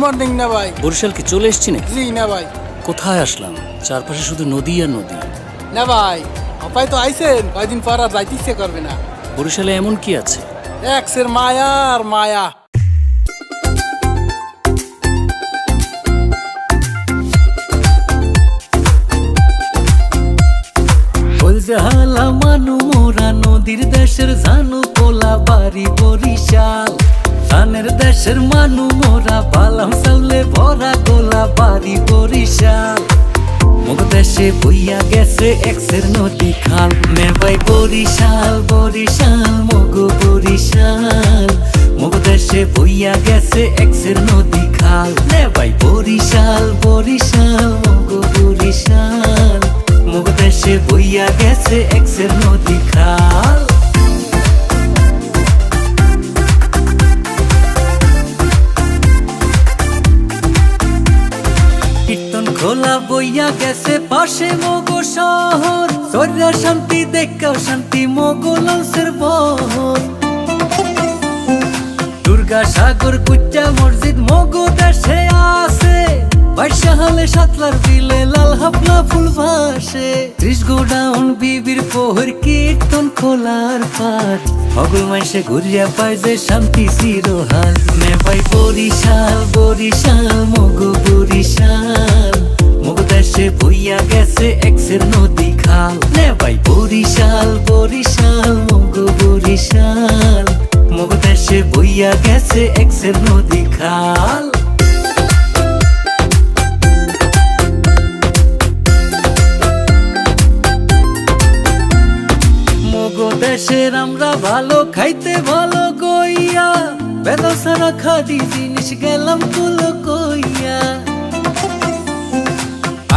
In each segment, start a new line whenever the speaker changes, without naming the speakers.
Morning না ভাই।
বরিশাল কি চলে এসছি নাকি?
জি না ভাই।
কোথায় আসলাম? চারপাশে শুধু নদী আর নদী।
না ভাই, আপাই তো আইছেন, কয়দিন পর আর যাইতে ইচ্ছে করবে না।
বরিশালে এমন কি আছে?
এক্সের মায়া আর মায়া।
হালা মানু মোরা নদীর দেশের জানু পোলা বাড়ি বরিশাল। ধানের দেশের মানু মোরা বালাম চাউলে ভরা গোলা বাড়ি বরিশাল। মুগ দেশে বইয়া গেছে এক্সের নদী খাল। মে ভাই বরিশাল বরিশাল মগ বরিশাল। মুগ দেশে বইয়া গেছে এক্সের নদী খাল। মে ভাই বরিশাল বরিশাল মগ বরিশাল। মুগ দেশে বইয়া গেছে এক্সের নদী খাল। কীর্তন খোলা বইয়া গেছে পাশে মগো শহর। সর্যা শান্তি দেখাও শান্তি মগো লঞ্চের বহর। দুর্গা সাগর কুচ্চা মসজিদ মগো দেশে আছে। বাইশাহালে সাতলার বিলে লাল হাফলা ফুল ভাসে। 30 গোডাউন বিবির পোহর কীর্তন খোলার পাট। হগল মাইসে ঘুরিয়া পায় যে শান্তি চিরহাল। মে ভাই বরিশাল বরিশাল মগো বরিশাল। মুগ দেশে বইয়া গেছে এক্সের নদী খাল। নে ভাই বরিশাল বরিশাল মগো বরিশাল। মুগ দেশে বইয়া গেছে এক্সের নদী খাল। দেশের আমরা ভালো খাইতে ভালো গইয়া। বেদা সারা খাদি জিনিস গেলাম কুলো কইয়া।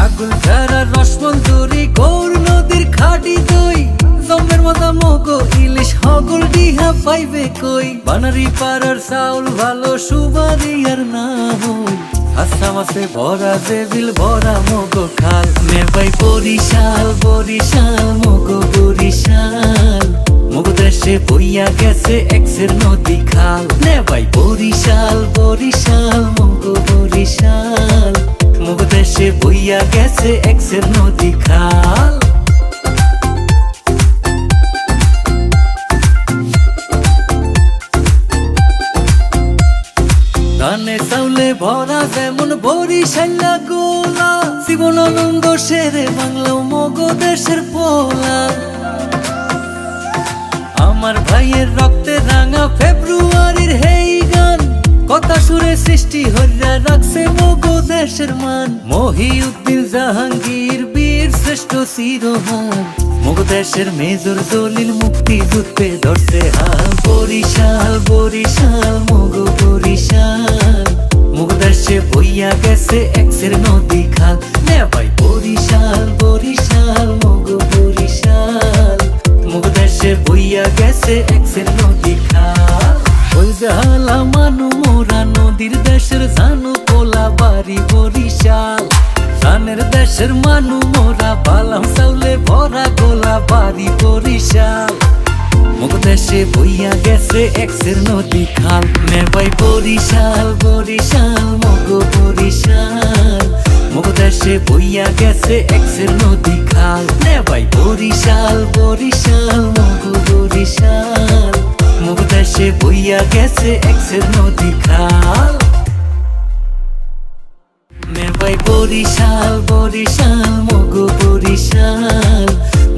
আগুন ঝাড়া রসমঞ্জুরি গৌর নদীর খাটি দই। জমের মাথা মগো ইলিশ হগল ডিহা পাইবে কই। বানারি পাড়ার চাউল ভালো সুবারি আর না হই। আসামাসে ভরা জেবিল ভরা মগো খাল। মে ভাই বরিশাল বরিশাল মগো বরিশাল। মুগ দেশে বইয়া গেছে এক্সের নদী খাল। নে ভাই বরিশাল বরিশাল মগো বরিশাল। মুগ দেশে বইয়া গেছে এক্সের নদী খাল। ধানে চাউলে ভরা যেমন বরিশাল্লা গোলা। জীবনানন্দ শেরে বাংলা মগো দেশের পোলা। আমার ভাইয়ের রক্তে রাঙা ফেব্রুয়ারির হেই গান। কথা সুরে সৃষ্টি হইয়া রাখছে মগো দেশের মান। মহিউদ্দিন জাহাঙ্গীর বীর শ্রেষ্ঠ শিরোহান। মগো দেশের মেজর দলিল মুক্তি যুদ্ধে ধরছে হাল। বরিশাল বরিশাল মগো বরিশাল। মুগ দেশে বইয়া গেছে এক্সের নদী খাল। নে ভাই বরিশাল বরিশাল মগো বরিশাল। মুগ দেশে বইয়া গেছে এক্সের নদী খাল। ওই জালা মানু মোরা নদীর দেশের জানু পোলা বাড়ি বরিশাল। ধানের দেশের মানু মোরা বালাম চাউলে ভরা গোলা বাড়ি বরিশাল। মুগ দেশে বইয়া গেছে এক্সের নদী খাল। মে ভাই বরিশাল বরিশাল মগো বরিশাল। মুগ দেশে বইয়া গেছে এক্সের নদী খাল। নে ভাই বরিশাল বরিশাল মগো বরিশাল। মুগ দেশে বইয়া গেছে এক্সের নদী খাল। মে ভাই বরিশাল বরিশাল মগো বরিশাল।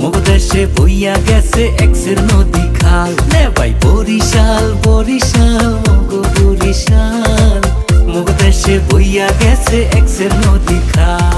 মুগ দেশে বইয়া গেছে এক্সের নদী খাল। নে ভাই বরিশাল বরিশাল মগো বরিশাল। মুগ দেশে বইয়া গেছে এক্সের নদী খাল।